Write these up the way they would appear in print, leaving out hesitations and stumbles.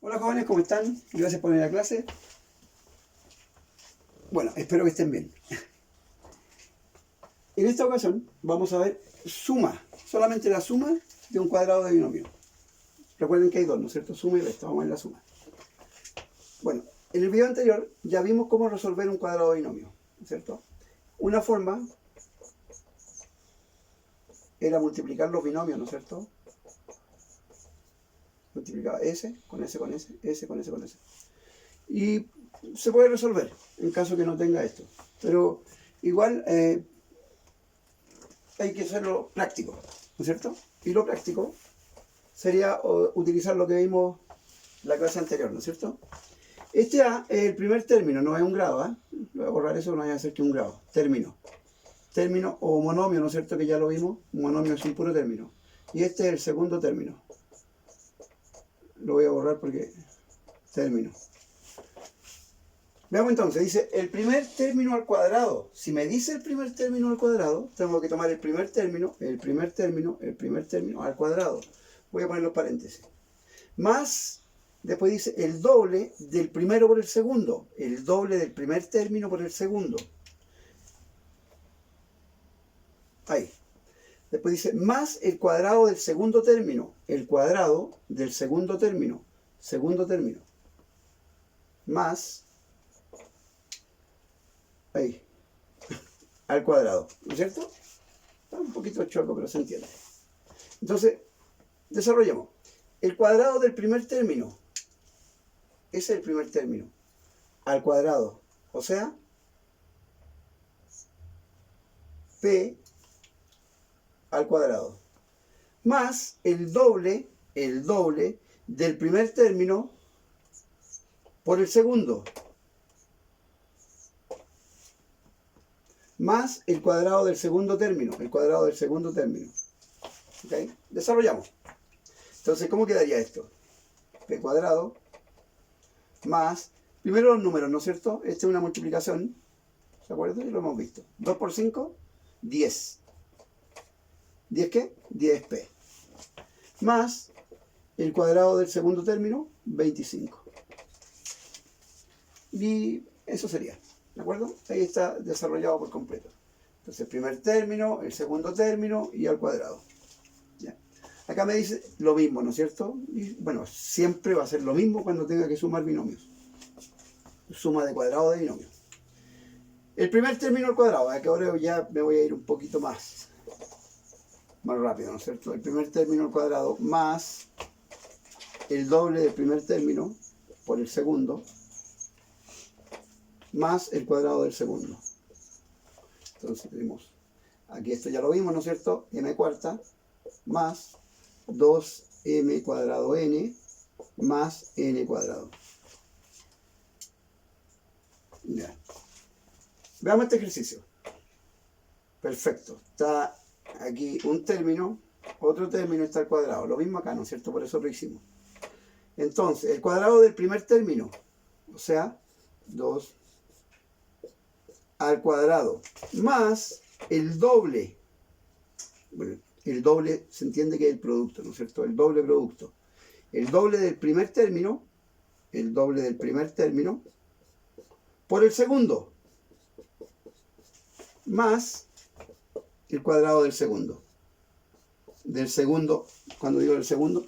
Hola jóvenes, ¿cómo están? Gracias por venir a clase. Bueno, espero que estén bien. En esta ocasión vamos a ver suma, solamente la suma de un cuadrado de binomio. Recuerden que hay dos, ¿no es cierto? Suma y resta, vamos a ver la suma. Bueno, en el video anterior ya vimos cómo resolver un cuadrado de binomio, ¿no es cierto? Una forma era multiplicar los binomios, ¿no es cierto? Multiplicaba S con S con S, S con S con S. Y se puede resolver en caso que no tenga esto. Pero igual hay que hacerlo práctico, ¿no es cierto? Y lo práctico sería utilizar lo que vimos en la clase anterior, ¿no es cierto? Este A es el primer término, no es un grado, ¿eh? Voy a borrar eso, no voy a hacer que un grado. Término. Término o monomio, ¿no es cierto? Que ya lo vimos. Monomio es un puro término. Y este es el segundo término. Lo voy a borrar porque término. Veamos entonces, dice el primer término al cuadrado. Si me dice el primer término al cuadrado, tengo que tomar el primer término, el primer término, el primer término al cuadrado. Voy a poner los paréntesis. Más, después dice el doble del primero por el segundo. El doble del primer término por el segundo. Ahí. Después dice más el cuadrado del segundo término. El cuadrado del segundo término. Segundo término. Más... ahí, al cuadrado, ¿no es cierto? Está un poquito choco, pero se entiende. Entonces, desarrollemos. El cuadrado del primer término, ese es el primer término, al cuadrado, o sea, P al cuadrado, más el doble del primer término por el segundo, más el cuadrado del segundo término, ¿ok? Desarrollamos. Entonces, ¿cómo quedaría esto? P cuadrado más, primero los números, ¿no es cierto? Esta es una multiplicación, ¿se acuerdan? Lo hemos visto. 2 por 5, 10. ¿10 qué? 10p. Más el cuadrado del segundo término, 25. Y eso sería, ¿de acuerdo? Ahí está desarrollado por completo. Entonces, el primer término, el segundo término y al cuadrado. ¿Ya? Acá me dice lo mismo, ¿no es cierto? Y bueno, siempre va a ser lo mismo cuando tenga que sumar binomios. Suma de cuadrado de binomios. El primer término al cuadrado, que ahora ya me voy a ir un poquito más rápido, ¿no es cierto? El primer término al cuadrado más el doble del primer término por el segundo más el cuadrado del segundo. Entonces tenemos, aquí esto ya lo vimos, ¿no es cierto? M cuarta más 2m cuadrado n más n cuadrado. Ya. Veamos este ejercicio. Perfecto. Está aquí un término, otro término está al cuadrado. Lo mismo acá, ¿no es cierto? Por eso lo hicimos. Entonces, el cuadrado del primer término, o sea, 2 al cuadrado, más el doble. Bueno, el doble se entiende que es el producto, ¿no es cierto? El doble producto. El doble del primer término, por el segundo, más el cuadrado del segundo. Del segundo, cuando digo el segundo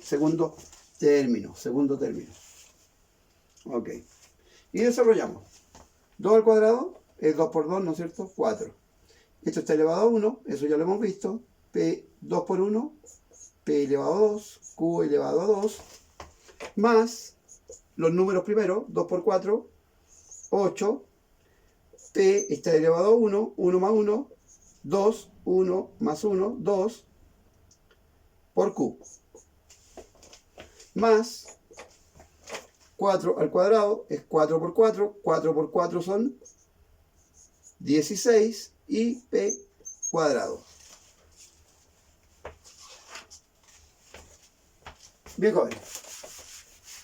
término. Ok. Y desarrollamos. 2 al cuadrado es 2 por 2, ¿no es cierto? 4. Esto está elevado a 1, eso ya lo hemos visto. P 2 por 1, P elevado a 2, Q elevado a 2, más los números primero, 2 por 4, 8, P está elevado a 1, 1 más 1, 2, 1 más 1, 2, por Q, más 4 al cuadrado es 4 por 4, 4 por 4 son 16 y P cuadrado. Bien, jóvenes.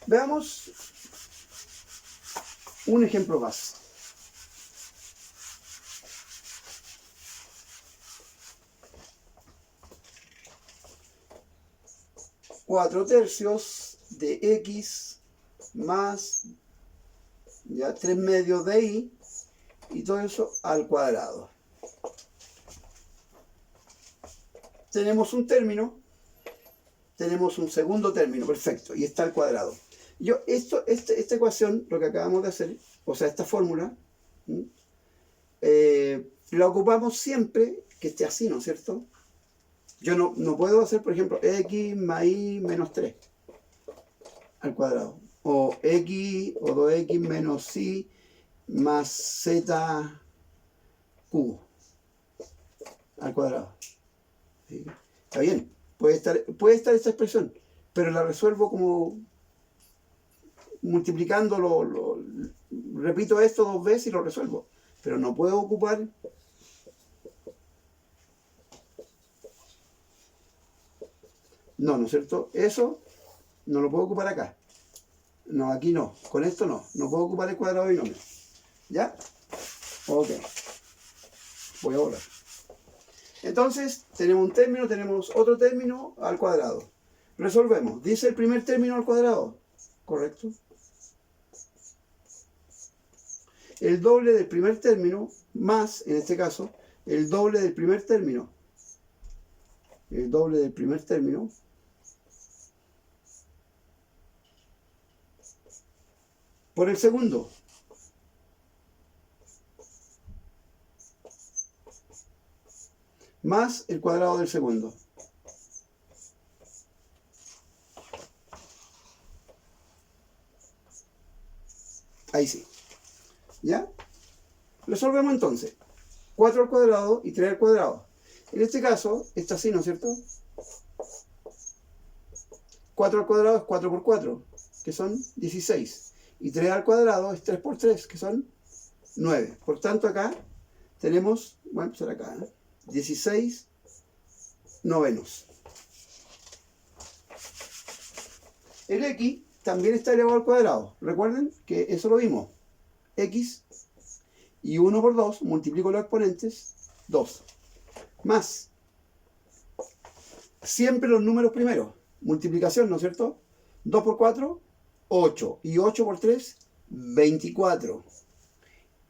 Veamos un ejemplo más. Cuatro tercios de x más ya 3 medios de y todo eso al cuadrado. Tenemos un término, tenemos un segundo término, perfecto, y está al cuadrado. Esta ecuación, lo que acabamos de hacer, o sea, esta fórmula, la ocupamos siempre que esté así, ¿no es cierto? Yo no puedo hacer, por ejemplo, x más y menos 3 al cuadrado. O x o 2x menos y más z cubo al cuadrado. ¿Sí? Está bien, puede estar esta expresión, pero la resuelvo como multiplicándolo, repito esto 2 veces y lo resuelvo. Pero no puedo ocupar ¿no es cierto? Eso no lo puedo ocupar acá. No, aquí no. Con esto no. No puedo ocupar el cuadrado de binomio. ¿Ya? Ok. Voy a borrar. Entonces, tenemos un término, tenemos otro término al cuadrado. Resolvemos. Dice el primer término al cuadrado. ¿Correcto? El doble del primer término más, en este caso, el doble del primer término. El doble del primer término por el segundo. Más el cuadrado del segundo. Ahí sí. ¿Ya? Resolvemos entonces. 4 al cuadrado y 3 al cuadrado. En este caso, está así, ¿no es cierto? 4 al cuadrado es 4 por 4, que son 16. Y 3 al cuadrado es 3 por 3, que son 9. Por tanto, acá tenemos, voy a empezar acá, 16 novenos. El x también está elevado al cuadrado. Recuerden que eso lo vimos. X y 1 por 2, multiplico los exponentes, 2. Más, siempre los números primeros. Multiplicación, ¿no es cierto? 2 por 4, 8. Y 8 por 3, 24.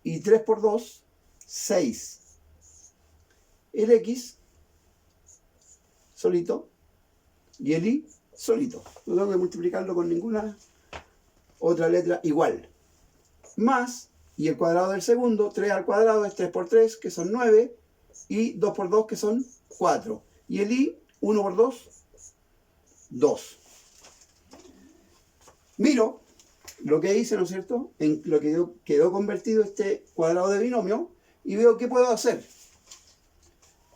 Y 3 por 2, 6. El x solito y el y solito. No tengo que multiplicarlo con ninguna otra letra igual. Más, y el cuadrado del segundo, 3 al cuadrado es 3 por 3, que son 9. Y 2 por 2, que son 4. Y el y, 1 por 2, 2. Miro lo que hice, ¿no es cierto? En lo que quedó convertido este cuadrado de binomio y veo qué puedo hacer.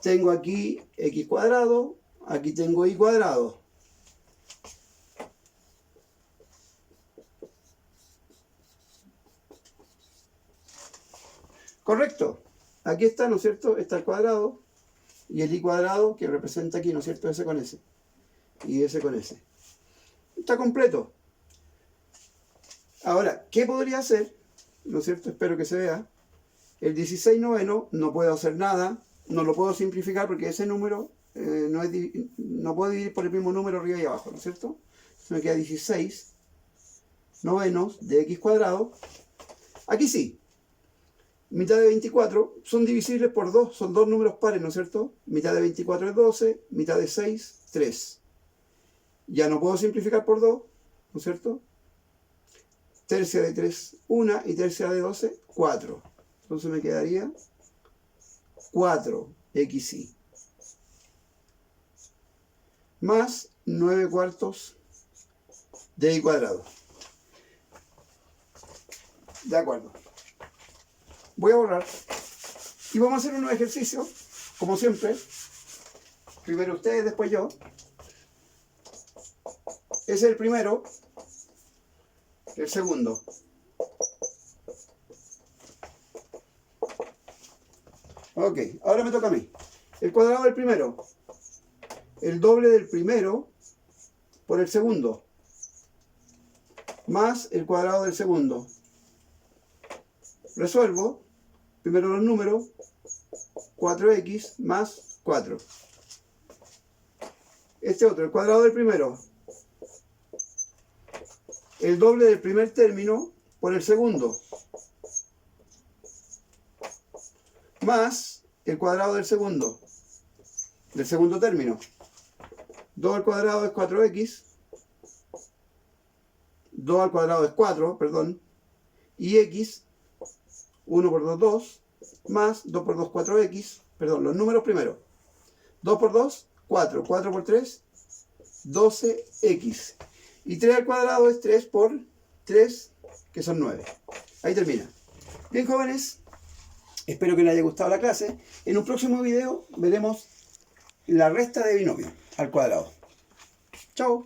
Tengo aquí x cuadrado, aquí tengo y cuadrado. Correcto. Aquí está, ¿no es cierto? Está el cuadrado y el y cuadrado que representa aquí, ¿no es cierto? S con S. Y S con S. Está completo. Ahora, ¿qué podría hacer? ¿No es cierto? Espero que se vea. El 16 noveno no puedo hacer nada. No lo puedo simplificar porque ese número no puedo dividir por el mismo número arriba y abajo, ¿no es cierto? Entonces me queda 16 novenos de x cuadrado. Aquí sí. Mitad de 24 son divisibles por 2. Son dos números pares, ¿no es cierto? Mitad de 24 es 12. Mitad de 6, 3. Ya no puedo simplificar por 2, ¿no es cierto? Tercia de 3, 1. Y tercia de 12, 4. Entonces me quedaría 4xy. Más 9 cuartos de y cuadrado. De acuerdo. Voy a borrar. Y vamos a hacer unos ejercicios, como siempre. Primero ustedes, después yo. Ese es el primero. El segundo. Ok, ahora me toca a mí. El cuadrado del primero. El doble del primero por el segundo. Más el cuadrado del segundo. Resuelvo. Primero los números. 4x más 4. Este otro, el cuadrado del primero. el doble del primer término por el segundo, más el cuadrado del segundo término. 2 al cuadrado es 4x, 2 al cuadrado es 4, perdón, y x, 1 por 2, 2, más 2 por 2, 4x, perdón, los números primero. 2 por 2, 4, 4 por 3, 12x. Y 3 al cuadrado es 3 por 3, que son 9. Ahí termina. Bien, jóvenes, espero que les haya gustado la clase. En un próximo video veremos la resta de binomio al cuadrado. Chao.